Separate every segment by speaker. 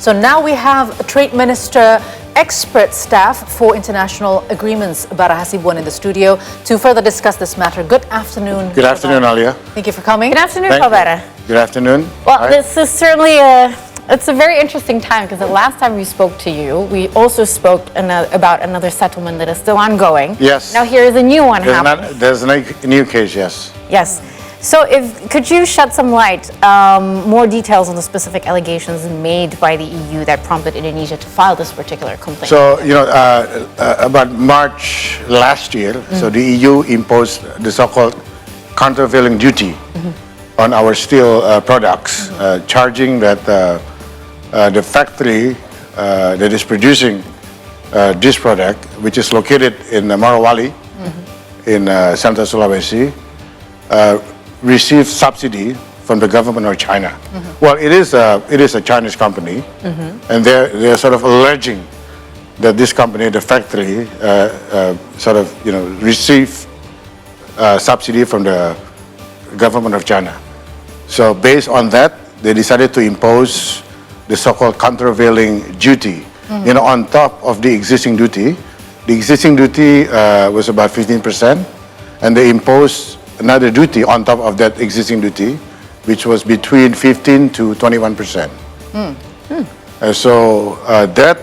Speaker 1: So now we have a Trade Minister expert staff for international agreements, Bara Hasibuan, in the studio to further discuss this matter. Good afternoon.
Speaker 2: Good afternoon, Alia.
Speaker 1: Thank you for coming.
Speaker 3: Good afternoon, Bara.
Speaker 2: Good afternoon.
Speaker 3: Well,
Speaker 2: Hi.
Speaker 3: this is certainly it's a very interesting time because the last time we spoke to you, we also spoke about another settlement that is still ongoing.
Speaker 2: Yes.
Speaker 3: Now here is a new one happening.
Speaker 2: There's a new case, yes.
Speaker 3: Yes. So could you shed some light, more details on the specific allegations made by the EU that prompted Indonesia to file this particular complaint?
Speaker 2: So, about March last year, so the EU imposed the so-called countervailing duty on our steel products, charging that the factory that is producing this product, which is located in Morowali, in Central Sulawesi, received subsidy from the government of China. Well, it is a Chinese company, and they're sort of alleging that this company, the factory, received subsidy from the government of China. So based on that, they decided to impose the so-called countervailing duty, on top of the existing duty. The existing duty was about 15%, and they imposed another duty on top of that existing duty, which was between 15 to 21%. So that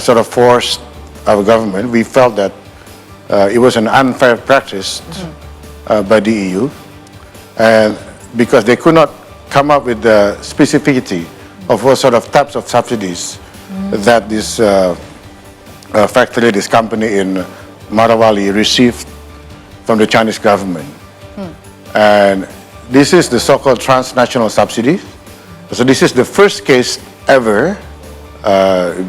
Speaker 2: sort of forced our government. We felt that it was an unfair practice by the EU, and because they could not come up with the specificity of what sort of types of subsidies that this factory, this company in Morowali received from the Chinese government. And this is the so-called transnational subsidy. So this is the first case ever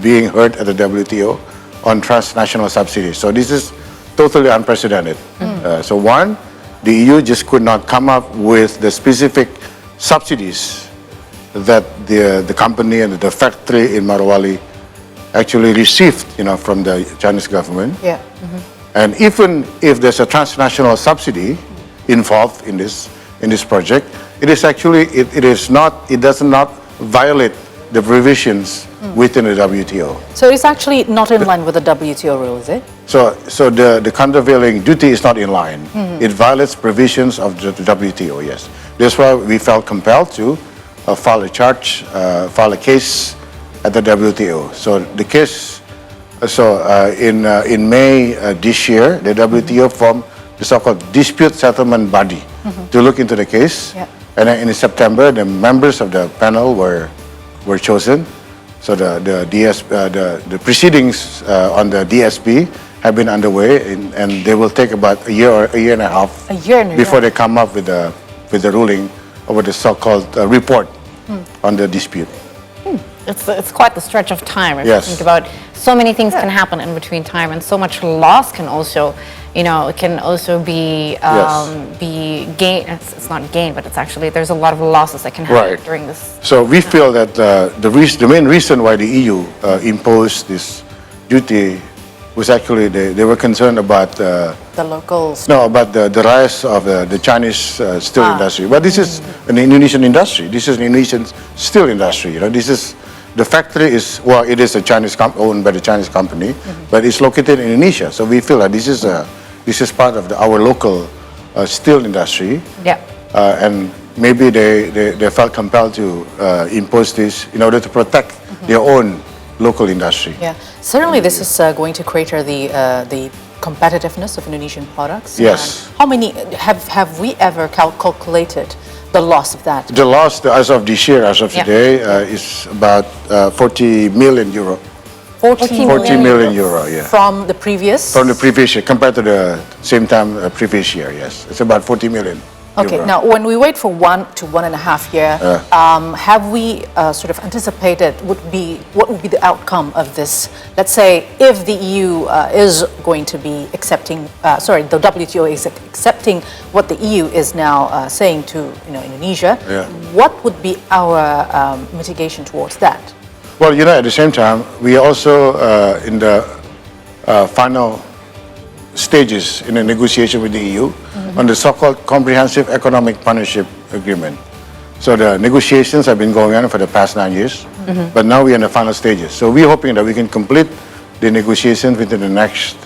Speaker 2: being heard at the WTO on transnational subsidies. So this is totally unprecedented. So one, the EU just could not come up with the specific subsidies that the company and the factory in Morowali actually received, from the Chinese government.
Speaker 1: Yeah.
Speaker 2: And even if there's a transnational subsidy involved in this project, it does not violate the provisions within the WTO.
Speaker 1: So it's actually not in line with the WTO rule, is it?
Speaker 2: So the countervailing duty is not in line. It violates provisions of the WTO, yes. That's why we felt compelled to file a case at the WTO. So the case, in May this year, the WTO formed the so-called dispute settlement body to look into the case.
Speaker 1: Yeah.
Speaker 2: And then in September, the members of the panel were chosen. So the proceedings on the DSP have been underway, and they will take about a year or a year and a half before they come up with the ruling over the so-called report on the dispute.
Speaker 3: It's quite the stretch of time. If
Speaker 2: Yes.
Speaker 3: you think about, so many things can happen in between time, and so much loss can also, be gain. It's not gain, but it's actually, there's a lot of losses that can happen during this.
Speaker 2: So we feel that the main reason why the EU imposed this duty was actually they were concerned about
Speaker 1: The locals.
Speaker 2: No, about the rise of the Chinese steel industry. But this is an Indonesian industry. This is an Indonesian steel industry. This is the factory is it is a Chinese owned by the Chinese company, but it's located in Indonesia. So we feel that this is part of our local steel industry.
Speaker 3: Yeah.
Speaker 2: And maybe they felt compelled to impose this in order to protect their own local industry.
Speaker 1: Yeah, certainly this is going to crater the competitiveness of Indonesian products.
Speaker 2: Yes.
Speaker 1: And how many have we ever calculated the loss of that?
Speaker 2: The loss as of this year, as of today, is about 40 million euro.
Speaker 1: 40
Speaker 2: million euro, yeah.
Speaker 1: From the previous?
Speaker 2: From the previous year, compared to the same time previous year, yes. It's about 40 million.
Speaker 1: Okay,
Speaker 2: euro.
Speaker 1: now when we wait for 1 to 1.5 years, have we sort of anticipated what would be the outcome of this? Let's say if the EU is going to be accepting, the WTO is accepting what the EU is now saying to Indonesia, what would be our mitigation towards that?
Speaker 2: Well, at the same time, we are also in the final stages in a negotiation with the EU on the so-called Comprehensive Economic Partnership Agreement. So the negotiations have been going on for the past 9 years, but now we're in the final stages. So we're hoping that we can complete the negotiations within the next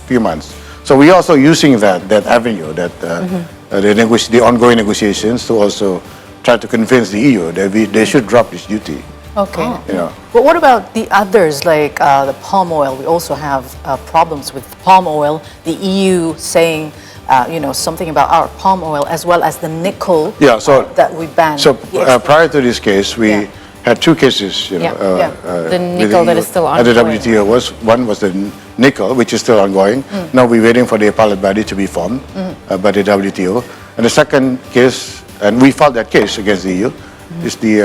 Speaker 2: few months. So we're also using that avenue, the ongoing negotiations, to also try to convince the EU that they should drop this duty.
Speaker 1: Okay.
Speaker 2: You know.
Speaker 1: But what about the others, like the palm oil? We also have problems with palm oil. The EU saying, something about our palm oil, as well as the nickel that we banned.
Speaker 2: So prior to this case, we had two cases.
Speaker 3: The nickel that is still
Speaker 2: ongoing. At the WTO, one was the nickel, which is still ongoing. Now we're waiting for the appellate body to be formed by the WTO. And the second case, and we filed that case against the EU, is the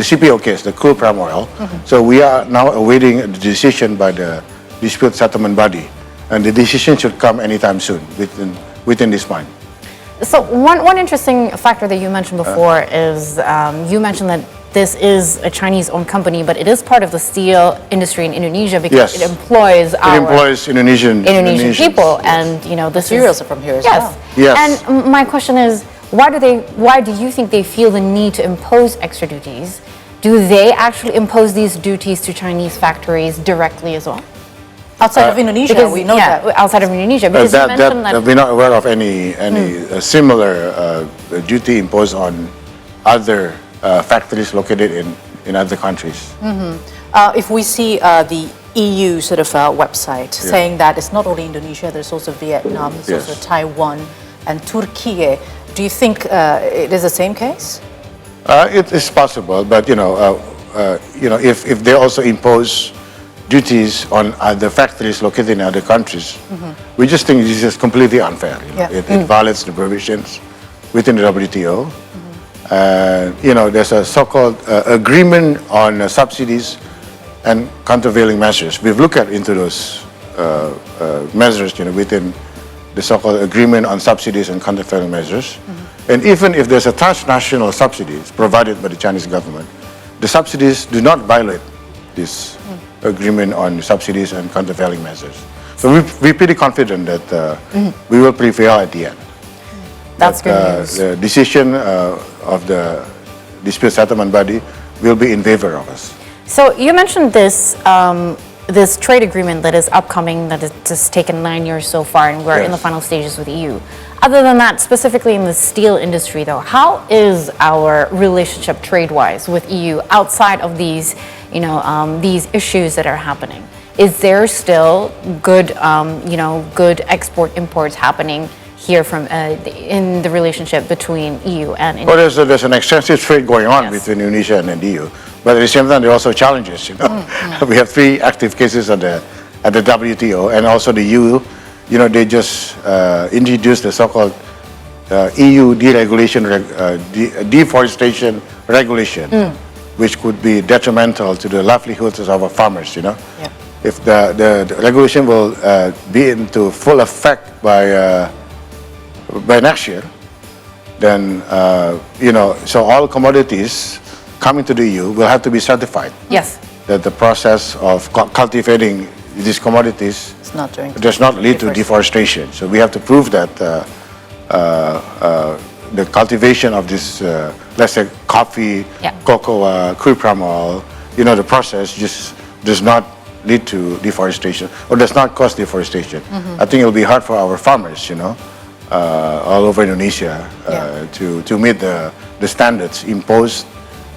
Speaker 2: CPO case, the crude palm oil. So we are now awaiting the decision by the dispute settlement body, and the decision should come anytime soon, within this month.
Speaker 3: So one interesting factor that you mentioned before is you mentioned that this is a Chinese-owned company, but it is part of the steel industry in Indonesia because it employs
Speaker 2: Indonesian
Speaker 3: people, and the
Speaker 1: materials are from here as well.
Speaker 2: Yes.
Speaker 3: And my question is, why do you think they feel the need to impose extra duties? Do they actually impose these duties to Chinese factories directly as well?
Speaker 1: Outside of Indonesia, we know that.
Speaker 3: Outside of Indonesia, because you mentioned that
Speaker 2: we're not aware of any similar duty imposed on other factories located in other countries.
Speaker 1: If we see the EU sort of website saying that it's not only Indonesia, there's also Vietnam, there's also Taiwan and Turkey. Do you think it is the same case?
Speaker 2: It is possible, but if they also impose duties on other factories located in other countries, we just think this is completely unfair. It violates the provisions within the WTO. There's a so-called agreement on subsidies and countervailing measures. We've looked into those measures, within the so-called agreement on subsidies and countervailing measures. And even if there's a transnational subsidies provided by the Chinese government, the subsidies do not violate this agreement on subsidies and countervailing measures. So we're pretty confident that we will prevail at the end.
Speaker 3: That's good news.
Speaker 2: The decision of the dispute settlement body will be in favor of us.
Speaker 3: So you mentioned this this trade agreement that is upcoming, that has taken 9 years so far, and we're in the final stages with the EU. Other than that, specifically in the steel industry, though, how is our relationship trade-wise with EU outside of these, these issues that are happening? Is there still good, good export-imports happening here from in the relationship between EU and Indonesia?
Speaker 2: Well, there's an extensive trade going on between Indonesia and the EU, but at the same time there are also challenges. We have 3 active cases at the WTO, and also the EU. They just introduced the so-called EU deforestation regulation, which could be detrimental to the livelihoods of our farmers. If the regulation will be into full effect by next year, then so all commodities coming to the EU will have to be certified.
Speaker 3: Yes.
Speaker 2: That the process of cultivating these commodities does not lead to deforestation. So we have to prove that the cultivation of this, let's say, coffee, cocoa, crude palm oil, the process just does not lead to deforestation or does not cause deforestation. I think it'll be hard for our farmers, all over Indonesia to meet the standards imposed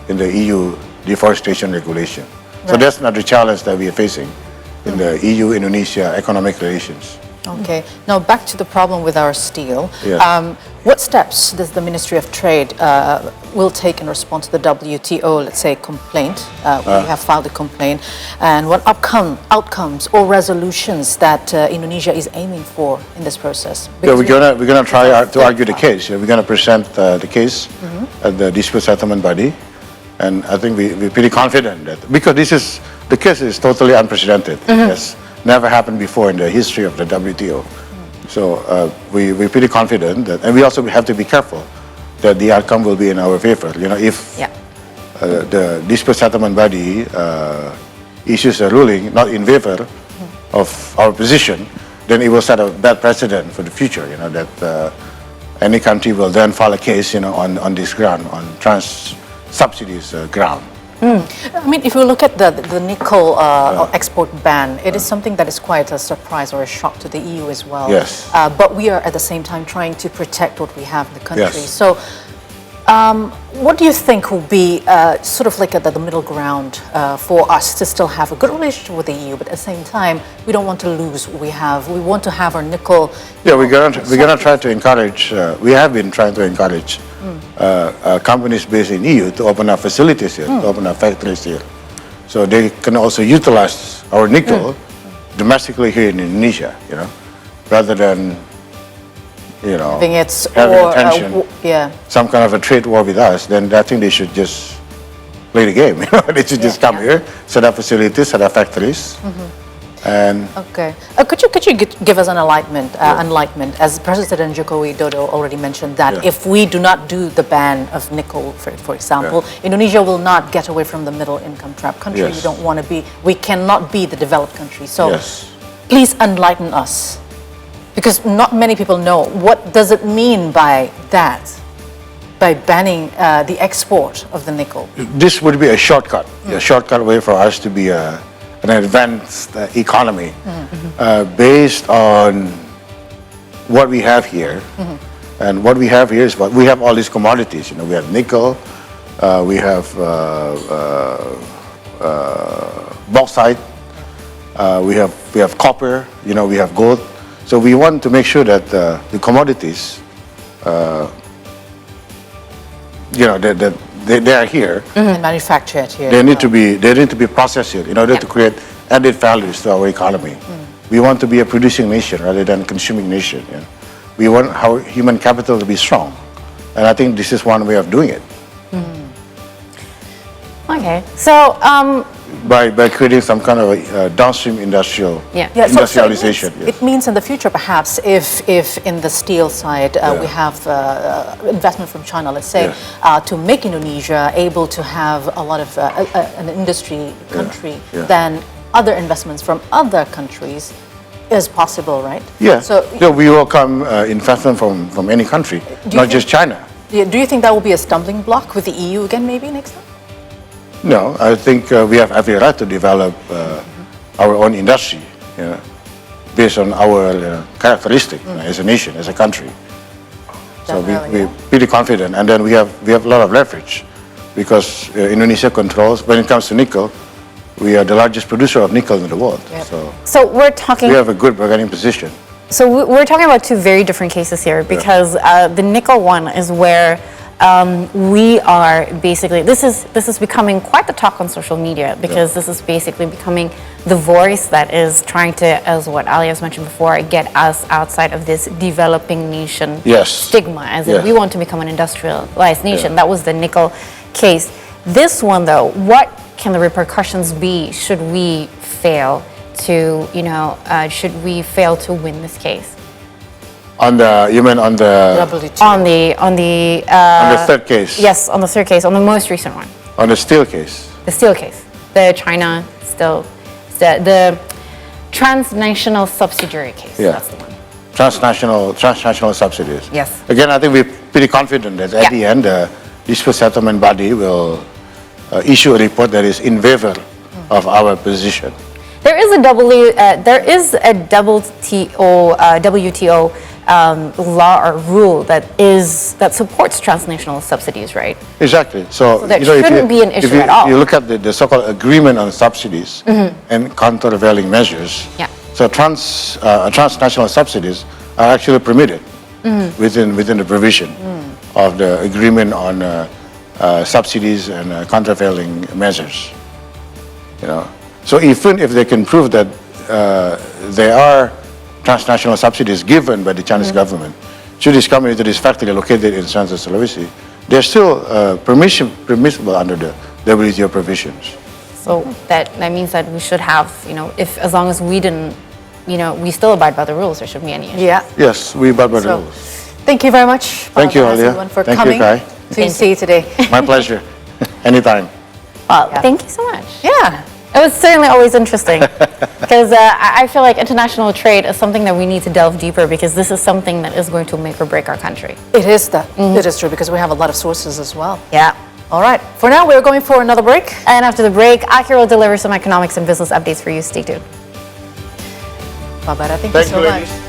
Speaker 2: in the EU deforestation regulation. So that's not the challenge that we are facing in the EU-Indonesia economic relations.
Speaker 1: Okay. Now back to the problem with our steel. What steps does the Ministry of Trade will take in response to the WTO, let's say, complaint? We have filed a complaint. And what outcomes or resolutions that Indonesia is aiming for in this process?
Speaker 2: We're gonna try to argue the case. We're gonna present the case at the dispute settlement body, and I think we're pretty confident that because the case is totally unprecedented. It has never happened before in the history of the WTO. So we're pretty confident that, and we also have to be careful that the outcome will be in our favor. If the dispute settlement body issues a ruling not in favor of our position, then it will set a bad precedent for the future. That any country will then file a case, on this ground, on subsidies ground.
Speaker 1: I mean, if you look at the nickel export ban, it is something that is quite a surprise or a shock to the EU as well.
Speaker 2: Yes.
Speaker 1: But we are at the same time trying to protect what we have in the country.
Speaker 2: Yes.
Speaker 1: So, what do you think will be sort of like the middle ground for us to still have a good relationship with the EU, but at the same time, we don't want to lose what we have. We want to have our nickel.
Speaker 2: Yeah, we're gonna try to encourage. We have been trying to encourage companies based in EU to open up facilities here, to open up factories here, so they can also utilize our nickel domestically here in Indonesia. Rather than
Speaker 1: Having it
Speaker 2: having
Speaker 1: or
Speaker 2: attention, some kind of a trade war with us, then I think they should just play the game. They should just come here, set up facilities, set up factories, and
Speaker 1: okay. Could you give us an enlightenment, as President Joko Widodo already mentioned that if we do not do the ban of nickel, for example, Indonesia will not get away from the middle income trap country.
Speaker 2: Yes.
Speaker 1: We don't want to be. We cannot be the developed country. So,
Speaker 2: Yes.
Speaker 1: please enlighten us. Because not many people know, what does it mean by that, by banning the export of the nickel?
Speaker 2: this would be a shortcut way for us to be an advanced economy based on what we have here. And what we have here is we have all these commodities. We have nickel, we have bauxite, we have copper, we have gold. So we want to make sure that the commodities, that they are here.
Speaker 1: And manufactured here.
Speaker 2: They need to be processed here in order to create added values to our economy. We want to be a producing nation rather than consuming nation. We want our human capital to be strong, and I think this is one way of doing it.
Speaker 3: Okay, so
Speaker 2: By creating some kind of a downstream industrialization.
Speaker 1: So it means in the future, perhaps, if in the steel side we have investment from China, let's say, to make Indonesia able to have a lot of an industry country, then other investments from other countries is possible, right?
Speaker 2: Yeah.
Speaker 1: So
Speaker 2: we welcome investment from any country, not just China.
Speaker 1: do you think that will be a stumbling block with the EU again, maybe next time?
Speaker 2: No, I think we have every right to develop our own industry, based on our characteristic as a nation, as a country. So we're pretty confident, and then we have a lot of leverage because Indonesia controls, when it comes to nickel, we are the largest producer of nickel in the world.
Speaker 3: so we're talking.
Speaker 2: We have a good bargaining position.
Speaker 3: So we're talking about two very different cases here because the nickel one is where we are basically, this is becoming quite the talk on social media because this is basically becoming the voice that is trying to, as what Ali has mentioned before, get us outside of this developing nation stigma, as if we want to become an industrialized nation. That was the nickel case. This one though, what can the repercussions be should we fail to, should we fail to win this case?
Speaker 2: You mean on the
Speaker 1: WTO.
Speaker 3: On the
Speaker 2: third case?
Speaker 3: Yes, on the third case, on the most recent one.
Speaker 2: On the steel case?
Speaker 3: The steel case, the China steel, the transnational subsidiary case. That's the one.
Speaker 2: Transnational subsidies.
Speaker 3: Yes.
Speaker 2: Again, I think we're pretty confident that at the end, the dispute settlement body will issue a report that is in favor of our position.
Speaker 3: There is a WTO law or rule that supports transnational subsidies, right?
Speaker 2: Exactly. So
Speaker 3: that shouldn't be an issue at all.
Speaker 2: You look at the so-called agreement on subsidies and countervailing measures. So transnational subsidies are actually permitted within the provision of the agreement on subsidies and countervailing measures. So even if they can prove that there are transnational subsidies given by the Chinese government to this company, to this factory located in Central Sulawesi, they're still permissible under the WTO provisions.
Speaker 3: So that means that we should have, as long as we didn't, we still abide by the rules, there shouldn't be any issue.
Speaker 2: Yes, we abide by the rules.
Speaker 1: Thank you very much.
Speaker 2: Thank you, Alia.
Speaker 1: For
Speaker 2: Thank
Speaker 1: coming
Speaker 2: you, Kai.
Speaker 1: to see today.
Speaker 2: My pleasure. Anytime.
Speaker 3: Well, thank you so much.
Speaker 1: Yeah.
Speaker 3: It was certainly always interesting because I feel like international trade is something that we need to delve deeper because this is something that is going to make or break our country.
Speaker 1: It is that. It is true because we have a lot of sources as well.
Speaker 3: Yeah.
Speaker 1: All right. For now, we're going for another break.
Speaker 3: And after the break, Akira will deliver some economics and business updates for you. Stay tuned.
Speaker 1: Bara, thank you
Speaker 2: Thank
Speaker 1: so
Speaker 2: you,
Speaker 1: much.
Speaker 2: ladies.